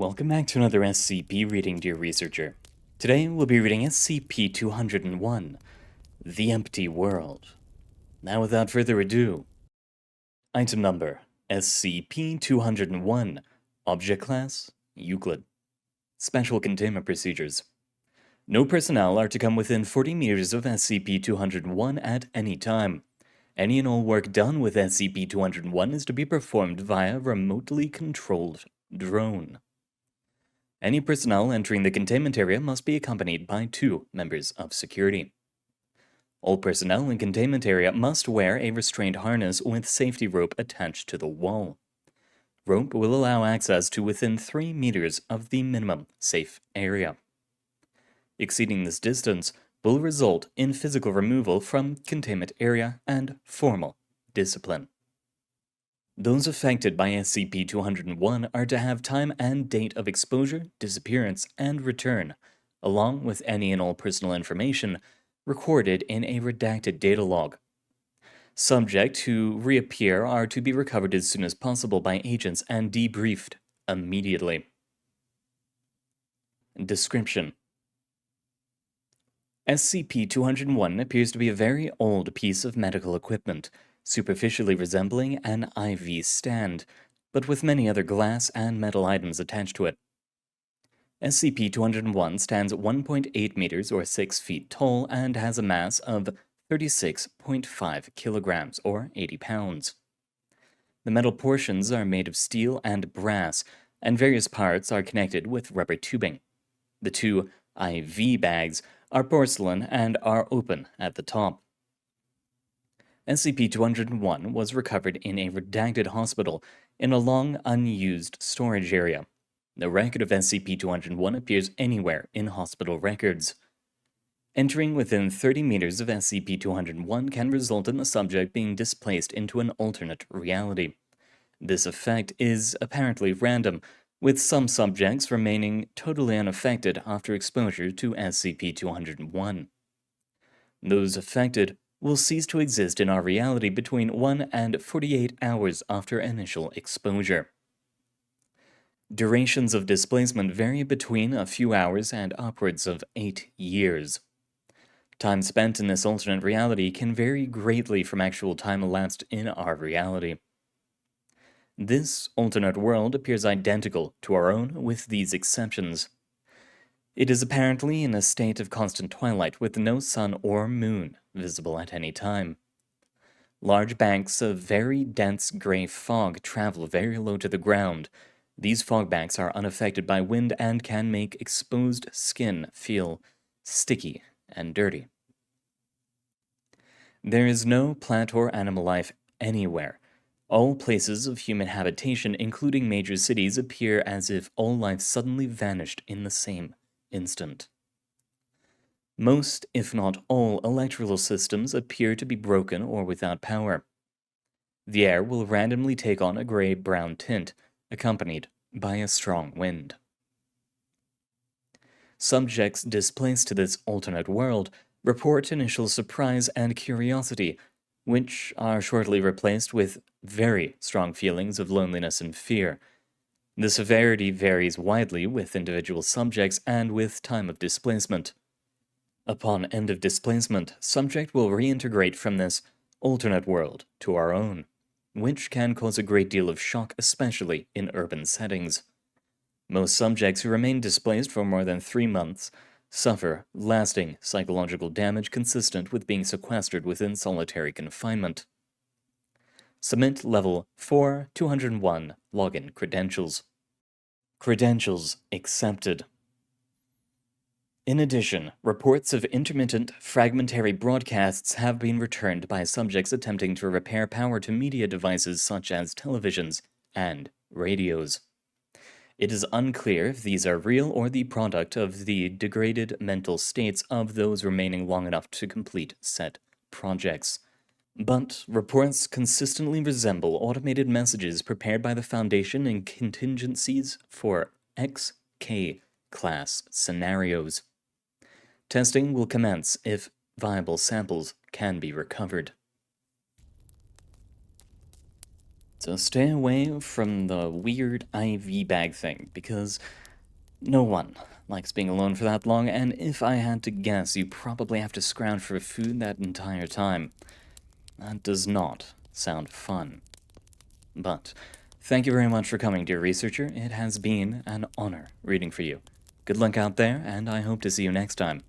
Welcome back to another SCP reading, dear researcher. Today we'll be reading SCP-201, The Empty World. Now without further ado, item number SCP-201, Object Class, Euclid. Special Containment Procedures. No personnel are to come within 40 meters of SCP-201 at any time. Any and all work done with SCP-201 is to be performed via remotely controlled drone. Any personnel entering the containment area must be accompanied by 2 members of security. All personnel in containment area must wear a restraint harness with safety rope attached to the wall. Rope will allow access to within 3 meters of the minimum safe area. Exceeding this distance will result in physical removal from containment area and formal discipline. Those affected by SCP-201 are to have time and date of exposure, disappearance, and return, along with any and all personal information recorded in a redacted data log. Subjects who reappear are to be recovered as soon as possible by agents and debriefed immediately. Description: SCP-201 appears to be a very old piece of medical equipment, superficially resembling an IV stand, but with many other glass and metal items attached to it. SCP-201 stands at 1.8 meters or 6 feet tall and has a mass of 36.5 kilograms or 80 pounds. The metal portions are made of steel and brass, and various parts are connected with rubber tubing. The 2 IV bags are porcelain and are open at the top. SCP-201 was recovered in a redacted hospital in a long unused storage area. No record of SCP-201 appears anywhere in hospital records. Entering within 30 meters of SCP-201 can result in the subject being displaced into an alternate reality. This effect is apparently random, with some subjects remaining totally unaffected after exposure to SCP-201. Those affected will cease to exist in our reality between 1 and 48 hours after initial exposure. Durations of displacement vary between a few hours and upwards of 8 years. Time spent in this alternate reality can vary greatly from actual time elapsed in our reality. This alternate world appears identical to our own with these exceptions. It is apparently in a state of constant twilight with no sun or moon visible at any time. Large banks of very dense gray fog travel very low to the ground. These fog banks are unaffected by wind and can make exposed skin feel sticky and dirty. There is no plant or animal life anywhere. All places of human habitation, including major cities, appear as if all life suddenly vanished in the same instant. Most, if not all, electrical systems appear to be broken or without power. The air will randomly take on a gray-brown tint, accompanied by a strong wind. Subjects displaced to this alternate world report initial surprise and curiosity, which are shortly replaced with very strong feelings of loneliness and fear. The severity varies widely with individual subjects and with time of displacement. Upon end of displacement, subject will reintegrate from this alternate world to our own, which can cause a great deal of shock, especially in urban settings. Most subjects who remain displaced for more than 3 months suffer lasting psychological damage consistent with being sequestered within solitary confinement. Submit Level 4-201 Login Credentials. Credentials accepted. In addition, reports of intermittent, fragmentary broadcasts have been returned by subjects attempting to repair power to media devices such as televisions and radios. It is unclear if these are real or the product of the degraded mental states of those remaining long enough to complete said projects. But reports consistently resemble automated messages prepared by the Foundation in contingencies for XK class scenarios. Testing will commence if viable samples can be recovered. So stay away from the weird IV bag thing, because no one likes being alone for that long, and if I had to guess, you probably have to scrounge for food that entire time. That does not sound fun. But thank you very much for coming, dear researcher. It has been an honor reading for you. Good luck out there, and I hope to see you next time.